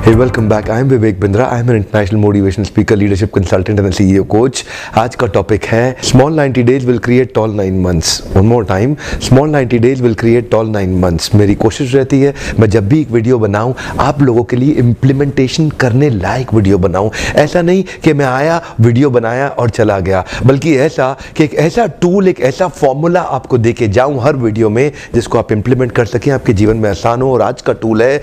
Hey, welcome back. I am Vivek Bindra. I am an international motivational speaker, leadership consultant and a CEO coach. आज का topic है Small 90 days will create tall 9 months. One more time. Small 90 days will create tall 9 months. मेरी कोशिश रहती है मैं जब भी एक वीडियो बनाऊं आप लोगों के लिए इम्प्लीमेंटेशन करने लायक वीडियो बनाऊं। ऐसा नहीं कि मैं आया वीडियो बनाया और चला गया, बल्कि ऐसा कि एक ऐसा टूल, एक ऐसा फॉर्मूला आपको दे के जाऊं हर वीडियो में जिसको आप इम्प्लीमेंट कर सकें, आपके जीवन में आसान हो। और आज का टूल है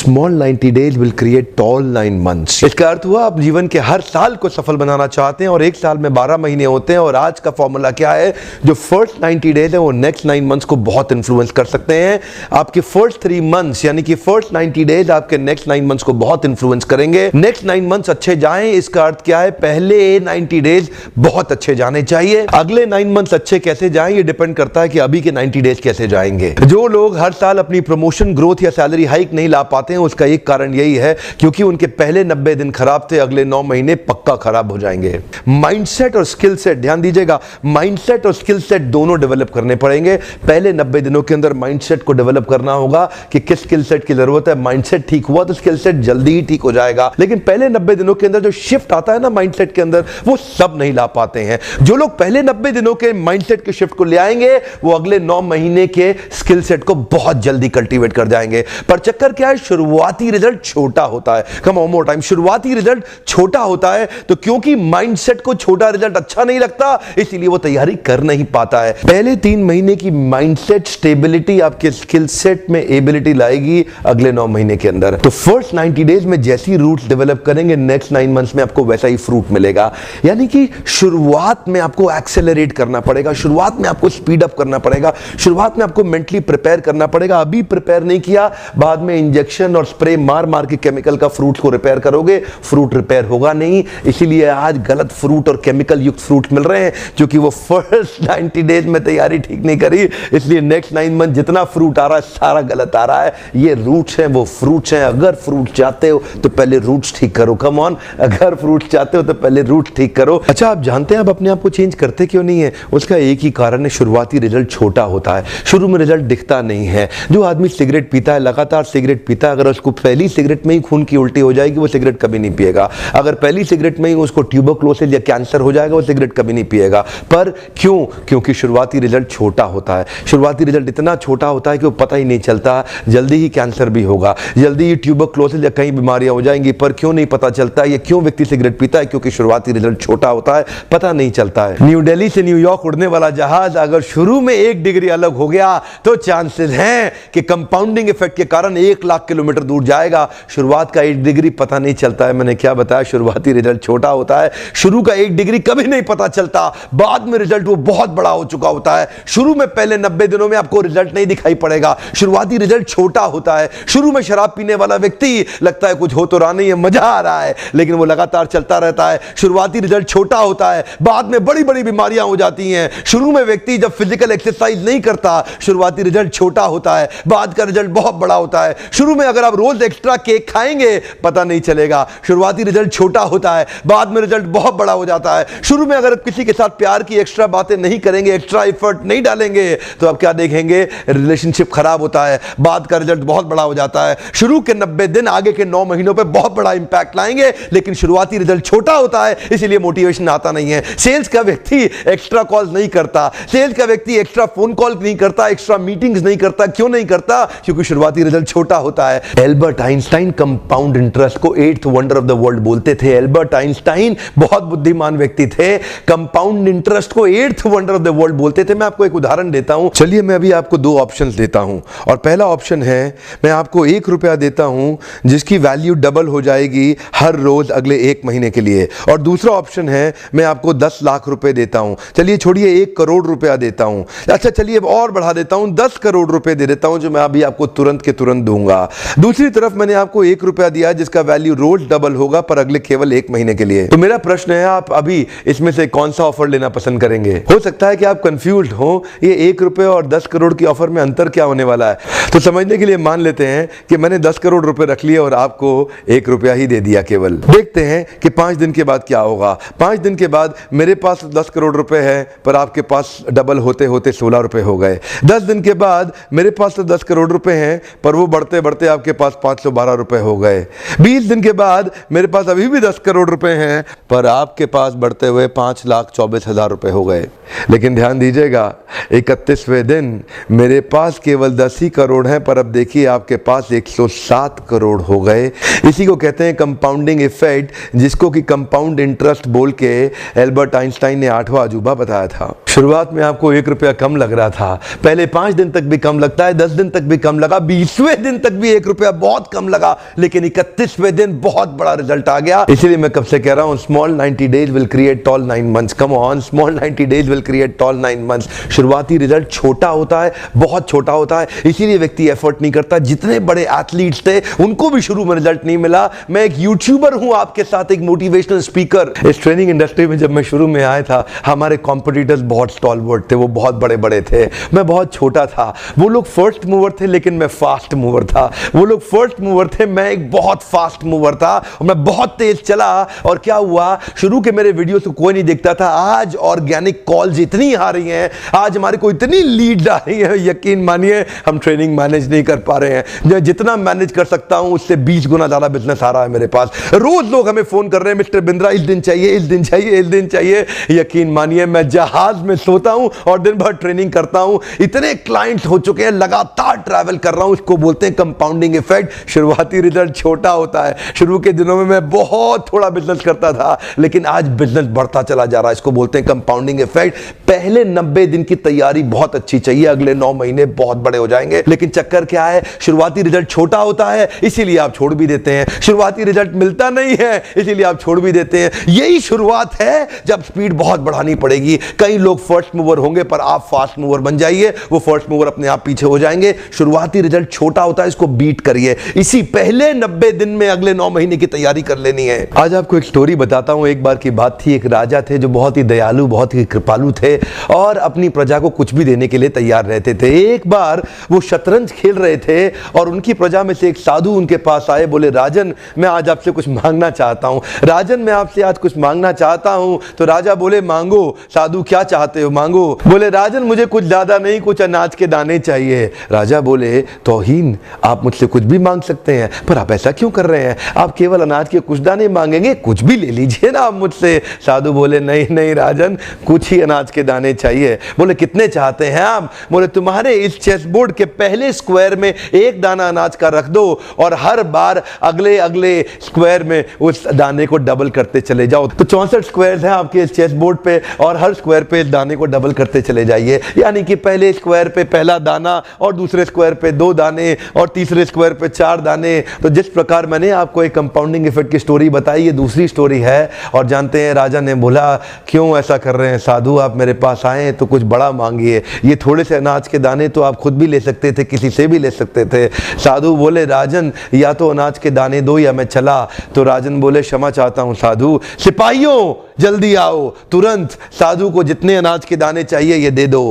Small 90 days will create tall 9 months। इसका अर्थ हुआ आप जीवन के हर साल को सफल बनाना चाहते हैं और एक साल में 12 महीने होते हैं। और आज का फॉर्मूला क्या है? जो फर्स्ट 90 डेज है वो नेक्स्ट 9 मंथ्स को बहुत इन्फ्लुएंस कर सकते हैं। आपके फर्स्ट 3 मंथ्स यानी कि फर्स्ट 90 डेज आपके नेक्स्ट 9 मंथ्स को बहुत इन्फ्लुएंस करेंगे। नेक्स्ट 9 मंथ्स अच्छे जाएं, इसका अर्थ क्या है? पहले 90 डेज बहुत अच्छे जाने चाहिए। अगले 9 मंथ्स अच्छे कैसे जाएं ये डिपेंड करता है कि अभी के 90 डेज कैसे जाएंगे। जो लोग हर साल अपनी प्रमोशन, ग्रोथ या सैलरी हाइक नहीं ला पाते हैं उसका एक कारण यही है क्योंकि उनके पहले 90 दिन खराब थे, अगले 9 महीने पक्का खराब हो जाएंगे। माइंडसेट और स्किल सेट, ध्यान दीजिएगा, माइंडसेट और स्किल सेट दोनों डेवलप करने पड़ेंगे। पहले 90 दिनों के अंदर माइंडसेट को डेवलप करना होगा कि किस स्किल सेट की जरूरत है। माइंडसेट ठीक हुआ तो स्किल सेट जल्दी ही ठीक हो जाएगा, लेकिन पहले 90 दिनों के अंदर जो शिफ्ट आता है ना माइंडसेट के अंदर, वो सब नहीं ला पाते हैं। जो लोग पहले 90 दिनों के माइंडसेट के शिफ्ट को ले आएंगे वो अगले 9 महीने के स्किल सेट को बहुत जल्दी कल्टीवेट कर जाएंगे। पर चक्कर क्या है? शुरुआती रिजल्ट छोटा होता है। कम ऑन मोर टाइम, शुरुआती रिजल्ट छोटा होता है तो क्योंकि माइंडसेट को छोटा रिजल्ट अच्छा नहीं लगता इसीलिए वो तैयारी कर नहीं पाता है। पहले 3 महीने की माइंडसेट स्टेबिलिटी आपके स्किल सेट में एबिलिटी लाएगी अगले 9 महीने के अंदर। तो फर्स्ट 90 डेज में जैसी रूट्स डेवलप करेंगे नेक्स्ट 9 मंथ्स में आपको वैसा ही फ्रूट मिलेगा। यानी कि शुरुआत में आपको एक्सेलरेट करना पड़ेगा, शुरुआत में आपको स्पीड अप करना पड़ेगा, शुरुआत में आपको मेंटली प्रिपेयर करना पड़ेगा। अभी प्रिपेयर नहीं किया, बाद में इंजेक्शन और स्प्रे मार मार के केमिकल का फ्रूट को रिपेयर करोगे, फ्रूट रिपेयर होगा नहीं। इसीलिए आज गलत फ्रूट और केमिकल युक्त फ्रूट मिल रहे हैं क्योंकि वो फर्स्ट 90 डेज में तैयारी ठीक नहीं करी, इसलिए नेक्स्ट 9 मंथ जितना फ्रूट आ रहा है सारा गलत आ रहा है। ये रूट्स हैं, वो फ्रूट्स हैं। अगर फ्रूट चाहते हो तो पहले रूट्स ठीक करो। कम ऑन, अगर फ्रूट चाहते हो तो पहले रूट्स ठीक करो। अच्छा, आप जानते हैं आप अपने आप को चेंज करते क्यों नहीं है? उसका एक ही कारण है, शुरुआती रिजल्ट छोटा होता है, शुरू में रिजल्ट दिखता नहीं है। जो आदमी सिगरेट पीता है, लगातार सिगरेट पीता है, अगर उसको पहली सिगरेट में ही खून की उल्टी हो जाएगी वो सिगरेट कभी नहीं पिएगा। अगर पहली सिगरेट में ही उसको ट्यूबरक्लोसिस या कैंसर हो जाएगा वो सिगरेट कभी नहीं पिएगा। पर क्यों? क्योंकि शुरुआती रिजल्ट छोटा होता है। शुरुआती रिजल्ट इतना छोटा होता है कि वो पता ही नहीं चलता, जल्दी ही कैंसर भी होगा, जल्दी ही ट्यूबरक्लोसिस या कई बीमारियां हो जाएंगी। पर क्यों नहीं पता चलता? ये क्यों व्यक्ति सिगरेट पीता है? क्योंकि शुरुआती रिजल्ट छोटा होता है, पता नहीं चलता है। न्यू दिल्ली से न्यूयॉर्क उड़ने वाला जहाज अगर शुरू में 1 डिग्री अलग हो गया तो चांसेस हैं कि कंपाउंडिंग इफेक्ट के कारण 1 लाख किलोमीटर दूर जाएगा। शुरुआत का 1 डिग्री पता नहीं चलता है। मैंने क्या बताया? शुरुआती रिजल्ट छोटा होता है। शुरू का 1 डिग्री कभी नहीं पता चलता, बाद में रिजल्ट वो बहुत बड़ा हो चुका होता है। शुरू में पहले 90 दिनों में आपको रिजल्ट नहीं दिखाई पड़ेगा, शुरुआती रिजल्ट छोटा होता है। शुरू में शराब पीने वाला व्यक्ति लगता है कुछ हो तो रहा नहीं है, मजा आ रहा है, लेकिन वो लगातार चलता रहता है। शुरुआती रिजल्ट छोटा होता है, बाद में बड़ी बड़ी बीमारियां हो जाती हैं। शुरू में व्यक्ति जब फिजिकल एक्सरसाइज नहीं करता शुरुआती रिजल्ट छोटा होता है, बाद का रिजल्ट बहुत बड़ा होता है। शुरू में अगर आप रोज एक्स्ट्रा केक खाएंगे पता नहीं चलेगा, शुरुआती रिजल्ट छोटा होता है, बाद में रिजल्ट बहुत बड़ा हो जाता है। शुरू में अगर किसी के साथ प्यार की एक्स्ट्रा बातें नहीं करेंगे, एक्स्ट्रा एफर्ट नहीं डालेंगे तो आप क्या देखेंगे? रिलेशनशिप खराब होता है, बाद का रिजल्ट बहुत बड़ा हो जाता है। शुरू के 90 दिन आगे के 9 महीनों पे बहुत बड़ा इंपैक्ट लाएंगे, लेकिन शुरुआती रिजल्ट छोटा होता है इसीलिए मोटिवेशन आता नहीं है। सेल्स का व्यक्ति एक्स्ट्रा कॉल नहीं करता, सेल्स का व्यक्ति एक्स्ट्रा फोन कॉल नहीं करता, एक्स्ट्रा मीटिंग्स नहीं करता। क्यों नहीं करता? क्योंकि शुरुआती रिजल्ट छोटा होता है। एल्बर्ट आइंस्टाइन कंपाउंड इंटरेस्ट को 8th wonder of the world बोलते थे। एल्बर्ट आइंस्टाइन बहुत बुद्धिमान व्यक्ति थे, कंपाउंड इंटरेस्ट को 8th wonder of the world बोलते थे। मैं आपको एक उदाहरण देता हूं। चलिए मैं अभी आपको 2 ऑप्शंस देता हूं और पहला ऑप्शन है मैं आपको 1 रुपया देता हूं जिसकी वैल्यू डबल हो जाएगी हर रोज अगले 1 महीने के लिए, और दूसरा ऑप्शन है मैं आपको 10 लाख रुपए देता हूं। चलिए छोड़िए 1 करोड़ रुपया देता हूं, अच्छा चलिए और बढ़ा देता हूं 10 करोड़ रुपए दे देता हूं जो मैं अभी आपको तुरंत के तुरंत दूंगा। दूसरी तरफ मैंने आपको 1 रुपया दिया जिसका वैल्यू रोज डबल होगा पर अगले केवल 1 महीने के लिए। तो मेरा प्रश्न है आप अभी इसमें से कौन सा ऑफर लेना पसंद करेंगे? हो सकता है कि आप कंफ्यूज्ड हो ये 1 रुपए और 10 करोड़ की ऑफर में अंतर क्या होने वाला है। तो समझने के लिए मान लेते हैं कि मैंने 10 करोड़ रुपए रख लिए और आपको 1 रुपया ही दे दिया केवल। देखते हैं कि 5 दिन के बाद क्या होगा। 5 दिन के बाद मेरे पास 10 करोड़ रुपए है पर आपके पास डबल होते होते 16 रुपए हो गए। 10 दिन के बाद मेरे पास तो 10 करोड़ रुपए हैं पर वो बढ़ते बढ़ते आपके पास 512 रुपए रुपए हो गए। 20 दिन के बाद मेरे पास अभी भी 10 करोड़ रुपए हैं, पर आपके पास बढ़ते हुए 5,24,000 रुपए हो गए। लेकिन ध्यान दीजिएगा, 31वें दिन मेरे पास केवल 10 ही करोड़ हैं, पर अब देखिए आपके पास 107 करोड़ हो गए। इसी को कहते हैं कंपाउंडिंग इफेक्ट, जिसको कि कंपाउंड इंटरेस्ट बोल के एल्बर्ट आइंस्टाइन ने 8वां अजूबा बताया था। शुरुआत में आपको 1 रुपया कम लग रहा था, पहले 5 दिन तक भी कम लगता है, 10 दिन तक भी कम लगा, 20वें दिन तक भी 1 रुपया बहुत कम लगा, लेकिन 31वें दिन बहुत बड़ा रिजल्ट आ गया। इसीलिए मैं कब से कह रहा हूं, small 90 days will create tall 9 months. Come on, small 90 days will create tall 9 months. शुरुआती रिजल्ट छोटा होता है, बहुत छोटा होता है, इसीलिए व्यक्ति एफर्ट नहीं करता। जितने बड़े एथलीट्स थे उनको भी शुरू में रिजल्ट नहीं मिला। मैं एक यूट्यूबर हूं, आपके साथ एक मोटिवेशनल स्पीकर। इस ट्रेनिंग इंडस्ट्री में जब मैं शुरू में आया था, हमारे कॉम्पिटिटर्स बहुत स्टॉलवर्ट थे, वो बहुत बड़े बड़े थे, मैं बहुत छोटा था। वो लोग फर्स्ट मूवर थे, लेकिन मैं फास्ट मूवर था। वो लोग फर्स्ट मूवर थे, मैं एक बहुत फास्ट मूवर था, और मैं बहुत तेज चला। और क्या हुआ, शुरू के मेरे वीडियो को कोई नहीं देखता था। आज ऑर्गेनिक कॉल्स इतनी आ रही हैं, आज हमारे को इतनी लीड आ रही है, यकीन मानिए हम ट्रेनिंग मैनेज नहीं कर पा रहे हैं। जो जितना मैनेज कर सकता हूं उससे 20 गुना ज्यादा बिजनेस आ रहा है मेरे पास। रोज लोग हमें फोन कर रहे हैं, मिस्टर बिंद्रा इस दिन चाहिए, इस दिन चाहिए, इस दिन चाहिए। यकीन मानिए मैं जहाज में सोता हूं और दिन भर ट्रेनिंग करता हूं। इतने क्लाइंट्स हो चुके हैं, लगातार ट्रैवल कर रहा हूं। इसको बोलते हैं कंपाउंडिंग इफेक्ट। शुरुआती रिजल्ट छोटा होता है। शुरू के दिनों में मैं बहुत थोड़ा बिजनेस करता था, लेकिन आज बिजनेस बढ़ता चला जा रहा है। इसको बोलते हैं कंपाउंडिंग इफेक्ट। पहले 90 दिन की तैयारी बहुत अच्छी चाहिए, अगले 9 महीने बहुत बड़े हो जाएंगे। लेकिन चक्कर क्या है, शुरुआती रिजल्ट छोटा होता है, इसीलिए आप छोड़ भी देते हैं। शुरुआती रिजल्ट मिलता नहीं है, इसीलिए आप छोड़ भी देते हैं। यही शुरुआत है, जब स्पीड बहुत बढ़ानी पड़ेगी। कई लोग फर्स्ट मूवर होंगे, पर आप फास्ट मूवर बन जाइए, वो फर्स्ट मूवर अपने आप पीछे हो जाएंगे। शुरुआती रिजल्ट छोटा होता है, इसको बीट करिए। इसी पहले 90 दिन में अगले 9 महीने की तैयारी कर लेनी है। आज आपको एक स्टोरी बताता हूं। एक बार की बात थी, एक राजा थे जो बहुत ही दयालु, बहुत ही कृपालु थे और अपनी प्रजा को कुछ भी देने के लिए तैयार रहते थे। एक बार वो शतरंज खेल रहे थे और उनकी प्रजा में से एक साधु उनके पास आए, बोले राजन मैं आज आपसे कुछ मांगना चाहता हूं। राजन मैं आपसे आज कुछ मांगना चाहता हूं। तो राजा बोले मांगो। साधु क्या चाहते हो, मांगो। बोले राजन मुझे कुछ ज्यादा नहीं, कुछ अनाज के दाने चाहिए। राजा बोले तौहीन, आप मुझसे कुछ भी मांग सकते हैं, पर आप ऐसा क्यों कर रहे हैं? आप केवल अनाज के कुछ दाने मांगेंगे, कुछ भी ले लीजिए ना आप मुझसे। साधु बोले नहीं नहीं राजन, कुछ ही अनाज के दाने चाहिए। बोले कितने चाहते हैं आप? बोले तुम्हारे इस चेस बोर्ड के पहले स्क्वायर में एक दाना अनाज का रख दो और हर बार अगले अगले स्क्वायर में उस दाने को डबल करते चले जाओ। तो 64 स्क्वायर हैं आपके इस चेस बोर्ड पे और हर स्क्वायर पे इस दाने को डबल करते चले जाइए। यानी कि पहले स्क्वायर पे पहला दाना और दूसरे स्क्वायर पे 2 दाने और तीसरे स्क्वायर पे 4 दाने। तो जिस प्रकार मैंने आपको एक कंपाउंडिंग इफेक्ट की स्टोरी बताई, ये दूसरी स्टोरी है। और जानते हैं राजा ने बोला क्यों ऐसा कर रहे हैं साधु, आप मेरे पास आए तो कुछ बड़ा मांगिए। ये थोड़े से अनाज के दाने तो आप खुद भी ले सकते थे, किसी से भी ले सकते थे। साधु बोले राजन या तो अनाज के दाने दो या मैं चला। तो राजन बोले क्षमा चाहता हूं साधु, सिपाहियों जल्दी आओ तुरंत, साधु को जितने अनाज के दाने चाहिए ये दे दो।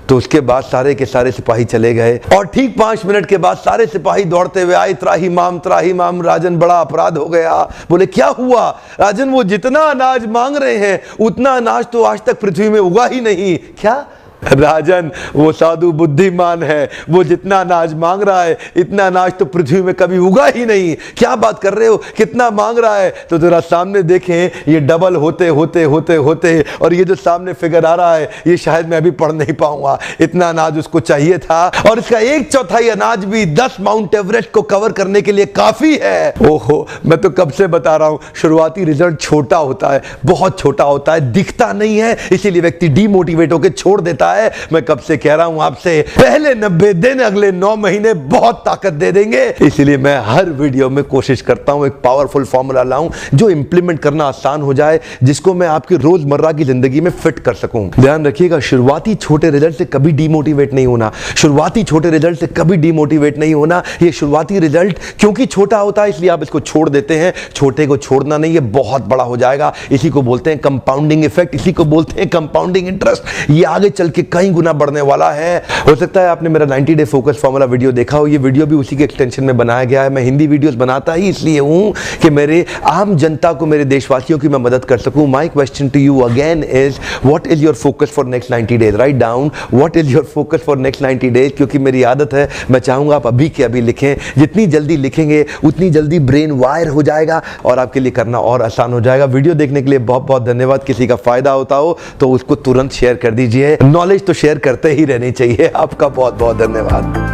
तो उसके बाद सारे के सारे सिपाही चले गए और ठीक 5 मिनट के बाद सारे सिपाही दौड़ते हुए आए, त्राही माम राजन बड़ा अपराध हो गया। बोले क्या हुआ? राजन वो जितना अनाज मांग रहे हैं उतना अनाज तो आज तक पृथ्वी में उगा ही नहीं। क्या? राजन वो साधु बुद्धिमान है, वो जितना अनाज मांग रहा है इतना अनाज तो पृथ्वी में कभी उगा ही नहीं। क्या बात कर रहे हो, कितना मांग रहा है? तो जरा सामने देखें, ये डबल होते होते होते होते और ये जो सामने फिगर आ रहा है ये शायद मैं अभी पढ़ नहीं पाऊंगा। इतना अनाज उसको चाहिए था और इसका 1/4 अनाज भी 10 माउंट एवरेस्ट को कवर करने के लिए काफी है। ओहो, मैं तो कब से बता रहा हूं, शुरुआती रिजल्ट छोटा होता है, बहुत छोटा होता है, दिखता नहीं है, इसीलिए व्यक्ति डीमोटिवेट होकर छोड़ देता है। मैं कब से कह रहा हूं आपसे, पहले 90 दिन अगले 9 महीने बहुत ताकत दे देंगे। इसलिए मैं हर वीडियो में कोशिश करता हूं एक पावरफुल फॉर्मूला लाऊं जो इंप्लीमेंट करना आसान हो जाए, जिसको मैं आपकी रोजमर्रा की जिंदगी में फिट कर सकूं। ध्यान रखिएगा, शुरुआती छोटे रिजल्ट से कभी डीमोटिवेट नहीं होना। शुरुआती छोटे रिजल्ट से कभी डीमोटिवेट नहीं होना। ये शुरुआती रिजल्ट क्योंकि छोटा होता है इसलिए आप इसको छोड़ देते हैं। छोटे को छोड़ना नहीं, ये बहुत बड़ा हो जाएगा। इसी को बोलते हैं कंपाउंडिंग इफेक्ट, इसी को बोलते हैं कंपाउंडिंग इंटरेस्ट। ये आगे चल के कई गुना बढ़ने वाला है। हो सकता है आपने मेरा 90 डे फोकस फॉर्मूला वीडियो देखा हो, ये वीडियो भी उसी के एक्सटेंशन में बनाया गया है। मैं हिंदी वीडियोस बनाता ही इसलिए हूं कि मेरे आम जनता को, मेरे देशवासियों की मैं मदद कर सकूं। My question to you again is what is your focus for next 90 days? Write down what is your focus for next 90 days, क्योंकि मेरी आदत है, मैं चाहूंगा आप अभी के अभी लिखें। जितनी जल्दी लिखेंगे उतनी जल्दी ब्रेन वायर हो जाएगा और आपके लिए करना और आसान हो जाएगा। वीडियो देखने के लिए बहुत बहुत धन्यवाद। किसी का फायदा होता हो तो उसको तुरंत शेयर कर दीजिए। नॉलेज तो शेयर करते ही रहनी चाहिए। आपका बहुत बहुत धन्यवाद।